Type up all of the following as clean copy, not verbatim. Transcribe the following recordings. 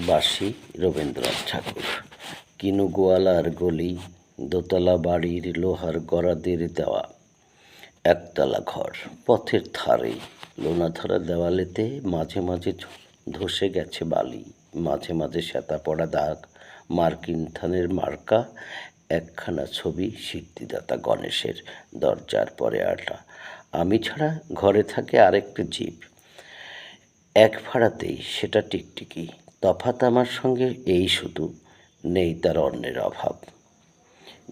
বাঁশি রবীন্দ্রনাথ ঠাকুর। কিনু গোয়ালার গলি, দোতলা বাড়ির লোহার গড়াদের দেওয়া একতলা ঘর, পথের ধারে লোনাধরা দেওয়ালেতে মাঝে মাঝে ধসে গেছে বালি, মাঝে মাঝে শ্যাতা পড়া দাগ, মার্কিন ধানের মার্কা, একখানা ছবি সিদ্ধিদাতা গণেশের দরজার পরে আটা। আমি ছাড়া ঘরে থাকে আরেকটা জীব, এক ভাড়াতেই সেটা টিকটিকি। তফাৎ আমার সঙ্গে এই শুধু, নেই তার অন্যের অভাব।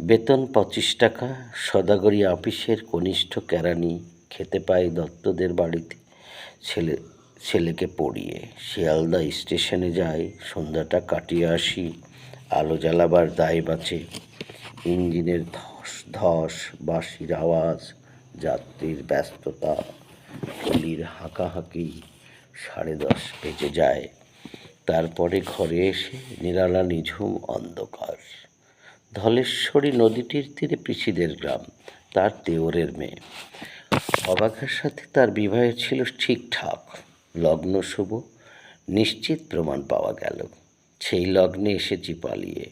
বেতন 25 টাকা, সদাগরি আপিসের কনিষ্ঠ কেরানি, খেতে পাই দত্তদের বাড়িতে। ছেলেকে পড়িয়ে শিয়ালদা স্টেশনে যাই, সন্ধ্যাটা কাটিয়ে আসি। আলো জ্বালাবার দায় বাঁচে, ইঞ্জিনের ধস ধস, বাঁশির আওয়াজ, যাত্রীর ব্যস্ততা, গলির হাঁকাহাঁকি। 10:30 বেজে যায়। তারপরে ঘরে এসে নিরালা নিঝুম অন্ধকার। ধলেশ্বরী নদীটির তীরে পিসিদের গ্রাম, তার দেওরের মেয়ে। অবাকের সাথে তার বিবাহে ছিল ঠিকঠাক, লগ্ন শুভ, নিশ্চিত প্রমাণ পাওয়া গেল। সেই লগ্নে এসেছি পালিয়ে।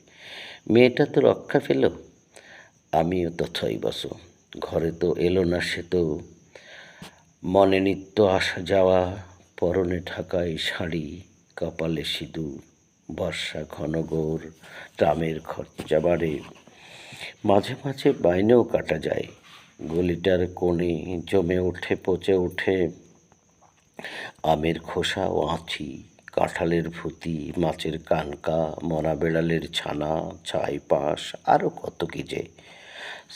মেয়েটা তো রক্ষা পেল, আমিও তথৈবচ। ঘরে তো এলো না সে তো, মনে নিত্য আসা যাওয়া, পরনে ঢাকাই শাড়ি, কপালে সিঁদুর, বর্ষা ঘনঘোর, ট্রামের খরচা বাড়ে। মাঝে মাঝে বাইনেও কাটা যায়। গলিটার কোণে জমে ওঠে, পচে ওঠে আমের খোসা ও আঁঠি, কাঁঠালের ভুতি, মাছের কানকা, মরা বেড়ালের ছানা, ছাই পাশ, আরও কত কি যে।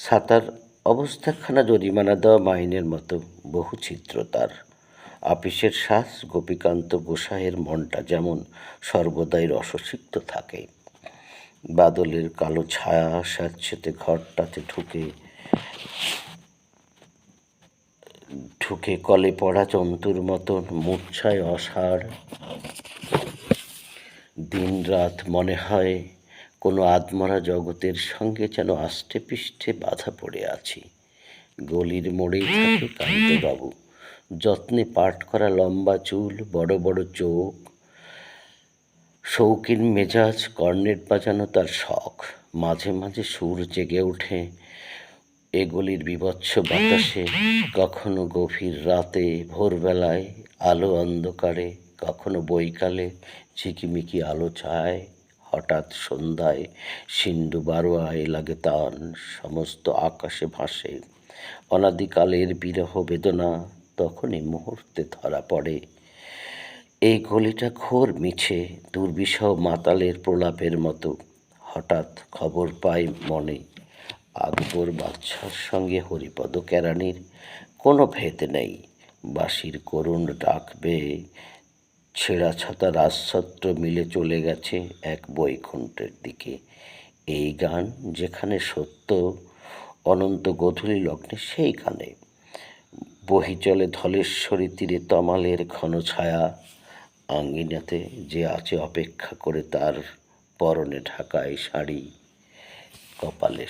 ছাতার অবস্থাখানা জরিমানা দেওয়া মাইনের মতো, বহু চিত্র তার। আপিসের শ্বাস গোপীকান্ত গোসাইয়ের মনটা যেমন সর্বদাই রসসিক্ত থাকে। বাদলের কালো ছায়া স্যাঁতসেঁতে ঘরটাতে ঢুকে কলে পড়া জন্তুর মতন মূর্ছায় অসাড়। দিন রাত মনে হয় কোনো আধমরা জগতের সঙ্গে যেন আষ্টে পৃষ্ঠে বাঁধা পড়ে আছি। গলির মোড়েই থাকে কান্তবাবু, যত্নে পাট করা লম্বা চুল, বড় বড় চোখ, শৌখিন মেজাজ, কর্নেট বাজানো তার শখ। মাঝে মাঝে সুর জেগে ওঠে এ গলির বীভৎস বাতাসে, কখনো গভীর রাতে, ভোরবেলায়, আলো অন্ধকারে, কখনো বৈকালে ঝিকিমিকি আলো ছায়। হঠাৎ সন্ধ্যায় সিন্ধু বারোয়ায় লাগে তান, সমস্ত আকাশে ভাসে অনাদিকালের বিরহ বেদনা। তখনই মুহূর্তে ধরা পড়ে এই গলিটা ঘোর মিছে, দুর্বিষহ মাতালের প্রলাপের মতো। হঠাৎ খবর পাই মনে, আকবর বাদশার সঙ্গে হরিপদ কেরানির কোনো ভেদ নেই। বাঁশির করুণ ডাক বেয়ে ছেঁড়া ছাতা রাজছত্র মিলে চলে গেছে এক বৈকুণ্ঠের দিকে। এই গান যেখানে সত্য, অনন্ত গধূলি লগ্নে সেইখানে বহি চলে ধলেশ্বরী তীরে তমালের ঘন ছায়া। আঙ্গিনাতে যে আছে অপেক্ষা করে, তার পরনে ঢাকাই শাড়ি, কপালে